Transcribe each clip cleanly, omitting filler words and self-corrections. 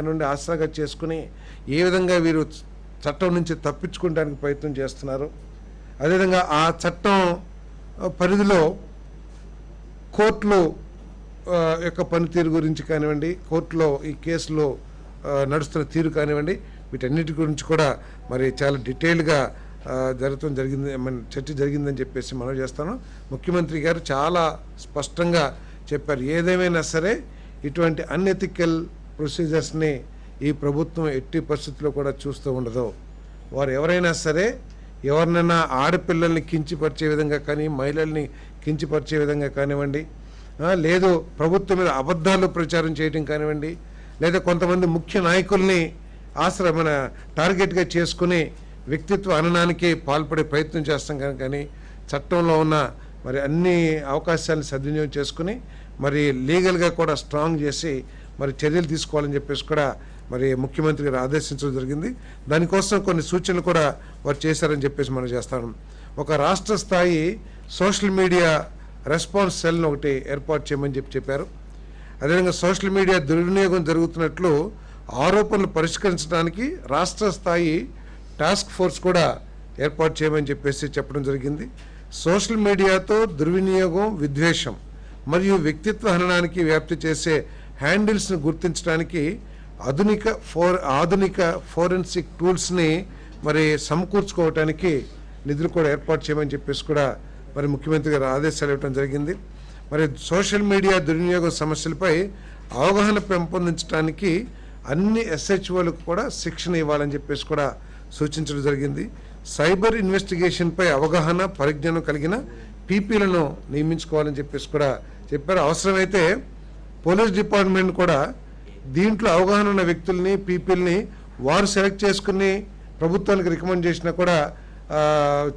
నుండి ఆసరాగా చేసుకుని ఏ విధంగా వీరు చట్టం నుంచి తప్పించుకోవడానికి ప్రయత్నం చేస్తున్నారు. అదేవిధంగా ఆ చట్టం పరిధిలో కోర్టులు యొక్క పనితీరు గురించి కానివ్వండి, కోర్టులో ఈ కేసులో నడుస్తున్న తీరు కానివ్వండి, వీటన్నిటి గురించి కూడా మరి చాలా డీటెయిల్గా చర్చ జరిగిందని చెప్పేసి మనం చేస్తాను. ముఖ్యమంత్రి గారు చాలా స్పష్టంగా చెప్పారు, ఏదేమైనా సరే ఇటువంటి అన్ఎథికల్ ప్రొసీజర్స్ని ఈ ప్రభుత్వం ఎట్టి పరిస్థితుల్లో కూడా చూస్తూ ఉండదు. వారు ఎవరైనా సరే ఎవరినైనా ఆడపిల్లల్ని కించపరిచే విధంగా కానీ, మహిళల్ని కించపరిచే విధంగా కానివ్వండి, లేదు ప్రభుత్వం మీద అబద్ధాలు ప్రచారం చేయడం కానివ్వండి, లేదా కొంతమంది ముఖ్య నాయకుల్ని టార్గెట్గా చేసుకుని వ్యక్తిత్వ హననానికి పాల్పడే ప్రయత్నం చేస్తాం కానీ చట్టంలో ఉన్న మరి అన్ని అవకాశాలను సద్వినియోగం చేసుకుని మరి లీగల్గా కూడా స్ట్రాంగ్ చేసి మరి చర్యలు తీసుకోవాలని చెప్పేసి కూడా మరి ముఖ్యమంత్రి గారు ఆదేశించడం జరిగింది. దానికోసం కొన్ని సూచనలు కూడా వారు చేశారని చెప్పేసి మనం చేస్తాం. ఒక రాష్ట్ర స్థాయి సోషల్ మీడియా రెస్పాన్స్ సెల్ను ఒకటి ఏర్పాటు చేయమని చెప్పారు. అదేవిధంగా సోషల్ మీడియా దుర్వినియోగం జరుగుతున్నట్లు ఆరోపణలు పరిష్కరించడానికి రాష్ట్ర స్థాయి టాస్క్ ఫోర్స్ కూడా ఏర్పాటు చేయమని చెప్పేసి చెప్పడం జరిగింది. సోషల్ మీడియాతో దుర్వినియోగం, విద్వేషం మరియు వ్యక్తిత్వ హననానికి వ్యాప్తి చేసే హ్యాండిల్స్ను గుర్తించడానికి ఆధునిక ఫోరెన్సిక్ టూల్స్ని మరి సమకూర్చుకోవటానికి నిధులు కూడా ఏర్పాటు చేయమని చెప్పేసి కూడా మరి ముఖ్యమంత్రి గారు ఆదేశాలు ఇవ్వడం జరిగింది. మరి సోషల్ మీడియా దుర్వినియోగం సమస్యలపై అవగాహన పెంపొందించడానికి అన్ని SHOలకు కూడా శిక్షణ ఇవ్వాలని చెప్పేసి కూడా సూచించడం జరిగింది. సైబర్ ఇన్వెస్టిగేషన్పై అవగాహన, పరిజ్ఞానం కలిగిన పీపీలను నియమించుకోవాలని చెప్పేసి కూడా చెప్పారు. అవసరమైతే పోలీస్ డిపార్ట్మెంట్ కూడా దీంట్లో అవగాహన ఉన్న వ్యక్తుల్ని, పీపీలని వారు సెలెక్ట్ చేసుకుని ప్రభుత్వానికి రికమెండ్ చేసినా కూడా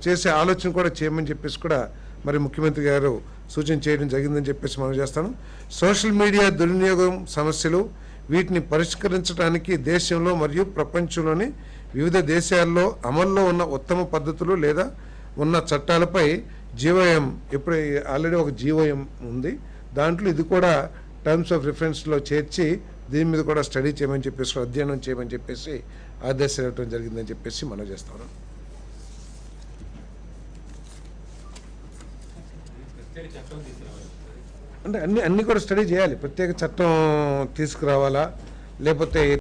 చేసే ఆలోచన కూడా చేయమని చెప్పేసి కూడా మరి ముఖ్యమంత్రి గారు సూచన చేయడం జరిగిందని చెప్పేసి మనం చేస్తాను. సోషల్ మీడియా దుర్వినియోగం సమస్యలు, వీటిని పరిష్కరించడానికి దేశంలో మరియు ప్రపంచంలోని వివిధ దేశాల్లో అమల్లో ఉన్న ఉత్తమ పద్ధతులు లేదా ఉన్న చట్టాలపై GOM ఇప్పుడు ఆల్రెడీ ఒక GOM ఉంది, దాంట్లో ఇది కూడా టర్మ్స్ ఆఫ్ రిఫరెన్స్లో చేర్చి దీని మీద కూడా స్టడీ చేయమని చెప్పేసి, అధ్యయనం చేయమని చెప్పేసి ఆదేశాలు ఇవ్వడం జరిగిందని చెప్పేసి మనం చేస్తాను. అంటే అన్ని కూడా స్టడీ చేయాలి. ప్రత్యేక చట్టం తీసుకురావాలా, లేకపోతే